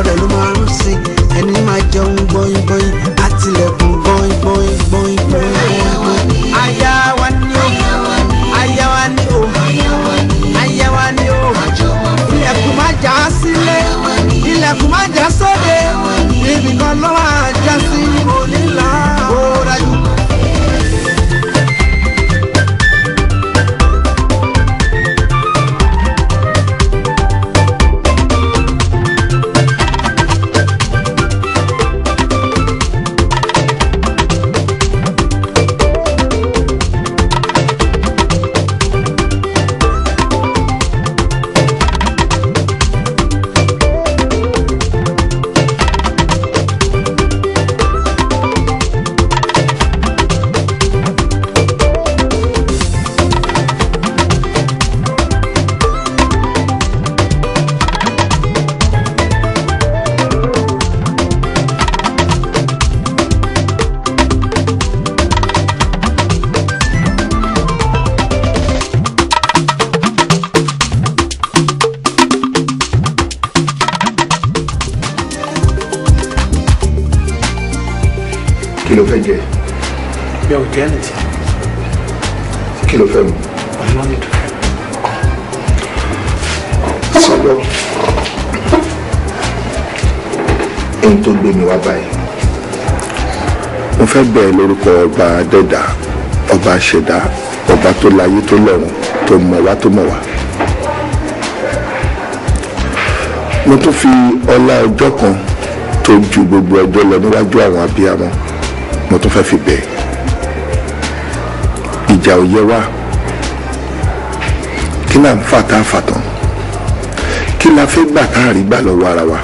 rẹ̀ ló máa rún sí ẹni máa jẹun gbọ́yìn gbọ́yìn àtìlẹ̀kùn gbọ́yìn gbọ́yìn gbọ́yìn gbọ́yìn. aya wa ni o aya wa ni o aya wa ni o ilẹ̀kùn má já sílé ilẹ̀kùn má já sóde ibì kan ló máa já sí onílà ó dájú. Kí ló fẹ́ jẹ? Mi ò jẹ́ nìtì. Kí ló fẹ́ mu? Ọ̀nà mi dùn. Sọ́dọ̀ ẹni tó gbé mi wá báyìí. Mo fẹ́ bẹ̀rẹ̀ lórúkọ ọba Adẹ́dà, ọba Ṣẹ̀dá, ọba tó láyé tó lọ́run, tó mọ̀ wá tó mọ̀ wá. Mo tún fi ọlá ọjọ́ kan tó ju gbogbo ọjọ́ lọ níwájú àwọn abiyamọ. Mo tún fẹ́ fi bẹ̀ ìjà ò yẹ wá kí là ń fà tá a fà tán kí la fẹ́ gbà tá a rí gbà lọ́wọ́ ara wa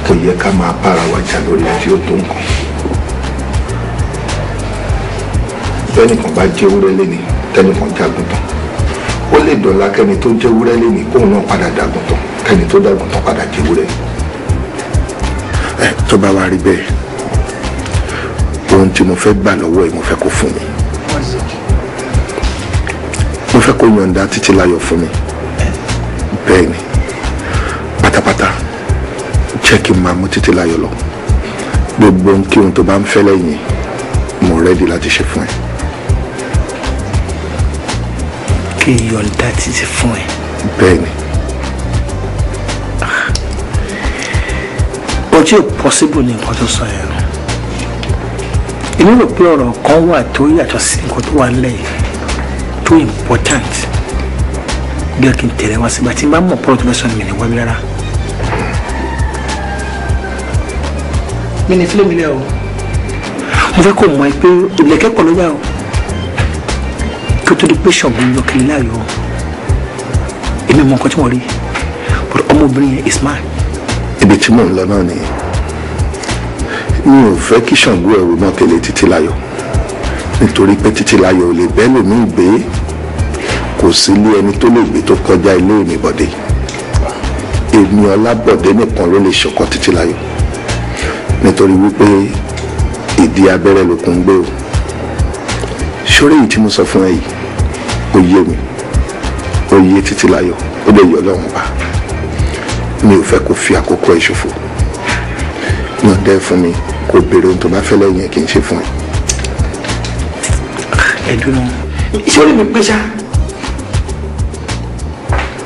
kò yẹ ká máa bára wa jà lórí tí ó tó nǹkan tẹ́nìkan bá jẹ́ ewúrẹ́ lẹ́ni tẹ́nìkan jagun tán ó lè dọ̀la kẹ́ni tó jẹ́ ewúrẹ́ lẹ́ni kóun náà padà jagun tán kẹ́ni tó jagun tán padà jẹ́ ewúrẹ́ tó bá wá rí bẹ́ẹ̀ ohun tí mo fẹ́ gbà lọ́wọ́ ẹ̀ mo fẹ́ kó fún mi mo fẹ́ kó yọ̀ǹda títí láyọ̀ fún mi bẹ́ẹ̀ ni pátápátá jẹ́ kí n máa mú títí láyọ̀ lọ gbogbo ohun kí ohun tó bá ń fẹ́ lẹ́yìn mo rẹ́dí láti ṣe fún ẹ. kí n yọ̀ǹda títí fún ẹ. bẹ́ẹ̀ ni. ojú ò possible ní nǹkan tó sọ yẹn nù. èmi rò pé ọ̀rọ̀ kan wà tó yàtọ̀ sí nǹkan tó wà nílẹ̀ yìí tó important bí kí n tẹ̀lé wá sígbà tí n bá mọ̀ pọ́lọ́ tó fẹ́ sọ ni mi ní wá mi rárá. mi ní fílẹ̀ mi lẹ́ o mo fẹ́ kó mọ̀ ẹ́ pé ìlẹ̀kẹ́ pọ̀ ló yà o kí o tó di pé ṣọ̀gbọ́n lọ kiri láàyò èmi mọ nǹkan tí wọ́n rí but ọmọbìnrin yẹn is mine. ibi tí mò ń lọ náà nìyẹn mi ò fẹ́ kí Ṣàngó ẹ̀rù náà tẹ̀lé Títílayọ̀ nítorí pé Títílayọ̀ ò lè bẹ́ẹ̀ lòmí gbé kò sí ilé ẹni tó lè gbé tó kọjá ilé mi Bọ̀dé èmi Ọlábọ̀dé nìkan ló lè ṣọkọ Títílayọ̀ nítorí wípé ìdí abẹ́rẹ́ ló kún gbé o ṣórí yìí tí mo sọ fún ẹ yìí ó yé mi ó yé Títílayọ̀ ó lè yọ Ọlọ́run bá mi ò fẹ́ kó fi àkókò ẹ̀ ṣòfò yàn dẹ́ fún mi kó béèrè ohun tó bá fẹ́ lẹ́yìn ẹ̀ kí n ṣe fún ẹ. ẹ dúró iṣẹ́ orí mi pé ṣá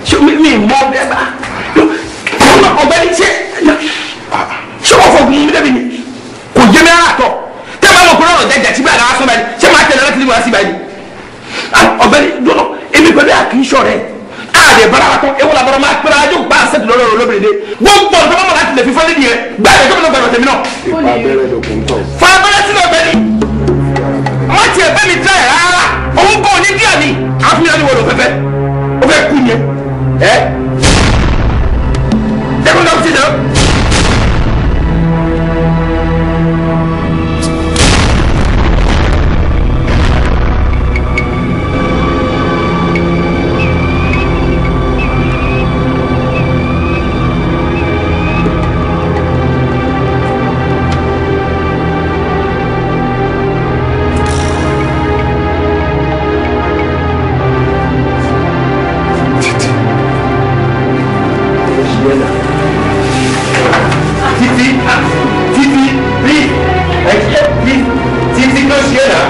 ṣé mi mọ ọbẹ̀ bá ọ̀gbẹ́ni ṣe ṣé wọ́n fọ́ gun mi débi ni kò yé mi rárá tọ̀ tẹ́ bá lọ kó lọ́rọ̀ jẹjẹ tí bá dára sọ báyìí ṣé máa tẹ̀lé láti ní wàá sí báyìí ọ̀gbẹ́ni dúró èmi pẹ̀lú àkínṣọ́ rẹ̀ àdè bára wa tán ewu làbọ̀rọ̀ máa pẹ́rẹ́ ajó gbà sẹ́tù lọ́rọ̀ olóbìnrin dé gbogbo ọ̀dọ́ mọ̀ láti lè fi fọ́lé nìyẹn gbàdé tó ń lọ gbàdọ̀ tèmi náà. ìfà abẹ́rẹ́ ló kún tọ̀. fa abẹ́rẹ́ sínú ọ̀bẹ ni wọ́n ti ẹ̀bẹ́ mi tẹ́ ẹ̀ rárá òun kò ní díẹ̀ ni àfihàn ni wọ́n lò fẹ́fẹ́ ó fẹ́ kú yẹn ẹ́ dẹ́kun náà ti dẹ́. ṣe náà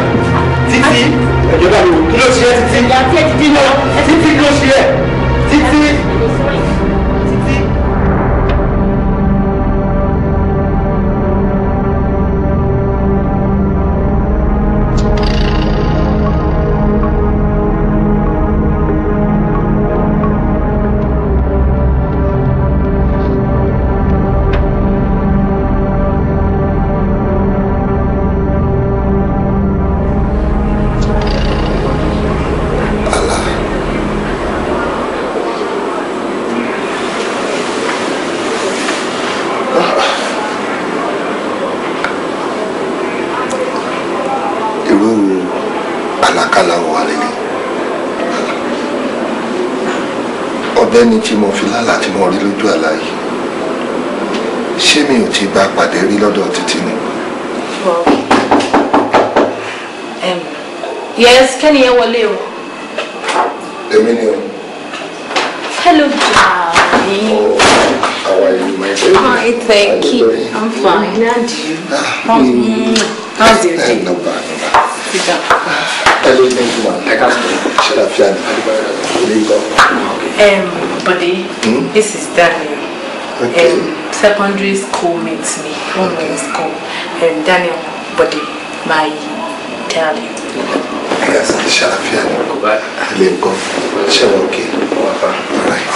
títí ẹ̀jọ̀ bá mi wò kí ló ṣe é títí títí ló ṣe é títí. Ọ̀dẹ́ni tí mo fi lálàá tí mo rí lójú àlá yìí ṣé mi ò ti bá pàdé rí lọ́dọ̀ títí ni. Yes, kẹ́ni yẹn wọlé o. Èmi ni o. Hello, darling. Oh, how are you, my baby? Hi, thank you. I'm fine. And you? How's your day? No bad. Sit down. Hello, thank you, man. I can't speak. Should have finished. Buddy, this is Daniel. Okay. Secondary school mates me. From school. Daniel, buddy, my darling. Yes, should have finished. Go back. Go. Shall okay. Alright.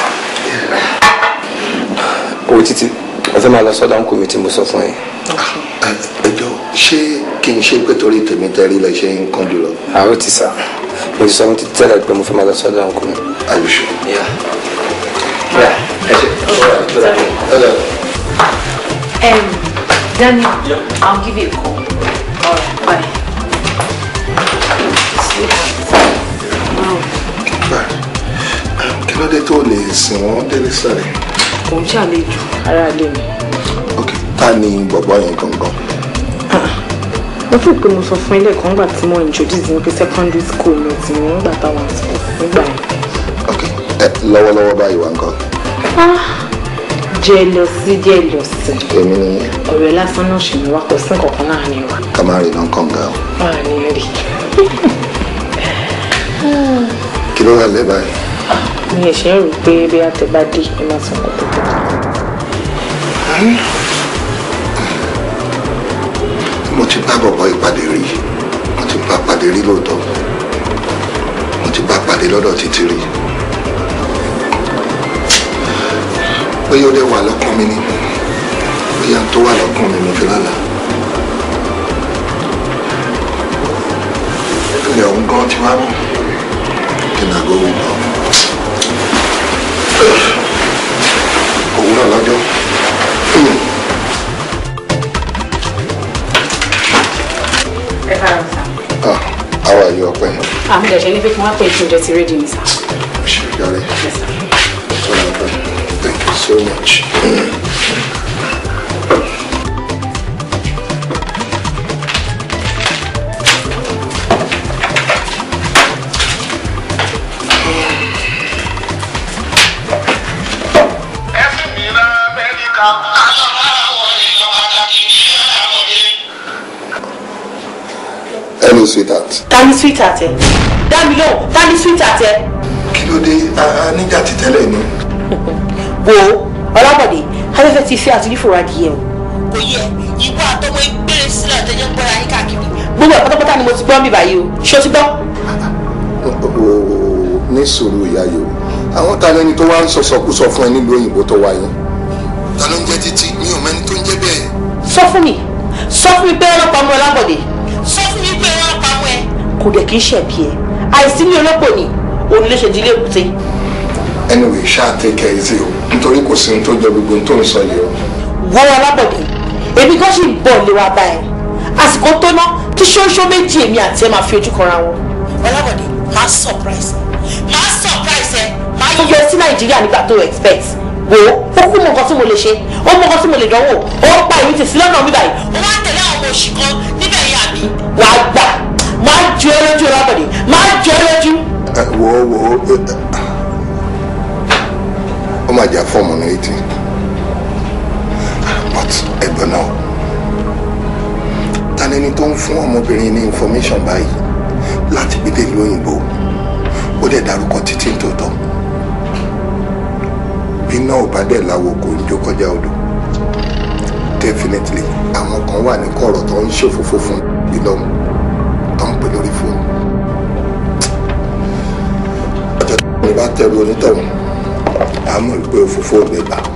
Oh, Titi. I fẹ́ máa lọ sọ́dọ̀ ń kó mi tí mo sọ fún ẹ. Ẹjọ́ ṣé kí n ṣe pé torí tèmi tẹ́rí lẹ ṣe ń kánjú lọ. Àárò ti sà. Mo ti sọ fún Titi tẹ́lẹ̀ pé mo fẹ́ máa lọ sọ́dọ̀ ń kó mi. Are you sure? Yeah. Daniel, I'll give you a call. Alright, bye. Kí ló dé tó lè sìn wọ́n délé sáré? Kò ń ṣàlejò ara lè mi. Ok, ta ni bọ̀bọ̀ yẹn gangan? Mo fi pé mo sọ fún ilé kan nígbà tí mo introduce ní pé secondary school mi ti ní nígbà táwọn school nígbà yẹn. Ok, lọ́wọ́lọ́wọ́ báyìí wà nǹkan. Jealousy. Èmi nìyẹn. Ọ̀rẹ́ lásán náà ṣì ní wá kò sí nǹkan láàrin wa. Ká má rí náà kàn ga o. Ní rí. Kí ló wà lẹ́ báyìí? Mi ò ṣe ń rò pé bí a tẹ bá dé ẹ máa sọ nǹkan tó tó. Mo ti bá bọ̀bọ̀ ìpàdé rí. Mo ti bá pàdé rí lóòótọ́. Mo ti bá pàdé lọ́dọ̀ Títí rí. Bóyá ó dé wà lọ́kàn mi ni. Bóyá tó wà lọ́kàn mi mo fi lálàá. Ilẹ̀ ọ̀hún gan ti wá mú. Kí n àgọ́ òun náà. Òwúrọ̀ lọ́jọ́. Ẹ káàárọ̀ sá. How are you, Ọpẹ́? Àmì ìdẹ̀ṣẹ́ ní pé kí wọ́n pè é tí oúnjẹ ti rédíò ní sá. Sure, got it. Yes, sir. Thank you so much. Hello, sweetheart. Tani sweetheart ẹ? Dámi lóhùn, tani sweetheart ẹ? Kí ló dé? Níjà ti tẹ́lẹ̀ ni. Wo Ọlábọ̀dé, afẹ́fẹ́ ti fẹ́ àti nífòrò adìyẹ o. Kò yẹ ìwọ àtọmọ ìgbére sílẹ̀ tẹ́jọ́ ń gbọ́ra yín káàkiri. Gbogbo ẹ̀ pátápátá ni mo ti gbọ́ mi báyìí o. Ṣé o ti gbọ́? Ní sùúrù ìyá yìí o. Àwọn ta lẹni tó wá ń sọ̀sọ̀kúsọ fún ẹ nílùú òyìnbó tó wá yín. Ta ló ń jẹ́ Títí? Mi ò mẹ́ni tó ń jẹ́ bẹ́ẹ̀. Sọ fún mi pé ọlọ́pàá mú Ọlábọ̀dé. Sọ fún mi pé wọ́n pa mọ́ ẹ. Kò dẹ̀ kí ń ṣẹ̀bi ẹ. Àìsí ní olópò ni òun ló ṣe di ilé èkúté. Anyway, ṣáà take care easy o. Nítorí kò sí ohun tó jọ gbogbo ohun tó ń sọ yìí o. Wọ́n Ọlábọ̀dé, èmi kan sì ń bọ̀ lé wa bá ẹ. Àsìkò tó ná tí ṣóńṣó méjì èmi àti ẹ máa fi ojú kanra wọn. Ọlábọ̀dé, máa surprise ẹ. Mo yọ sí Nàìjíríà nígbà tó expect. Wo ó kú mọ nǹkan tí mo lè ṣe, ó mọ nǹkan tí mo lè dánwò, ó pa èmi tì sí lọ́nà mi báyìí. Ó wá tẹ̀lé àwọn ọmọ òṣì kan níbẹ̀ yẹn àbí. Wàá gbà, máa jọ ẹ lójú Ọlábọ̀dé, máa jọ ẹ lójú. Wo ó máa jà fọ́ọ̀mù ní etí. But ẹ̀gbọ́n náà ta ni ẹni tó ń fún ọmọbìnrin ní information báyìí láti gbé dé ìlú òyìnbó ó dẹ̀ dárúkọ títí tòótọ́ bí náà ò bá dẹ̀ láwo kò ń jó kọjá odò definitely àwọn kan wà ní kọ̀rọ̀ tó ń ṣòfófó fún ìlọ́mù tó ń pè lórí fóònù ọjọ́ tó ní bá tẹ̀rù onítọ̀hún àmọ́ ìpè òfófó ò lè bà.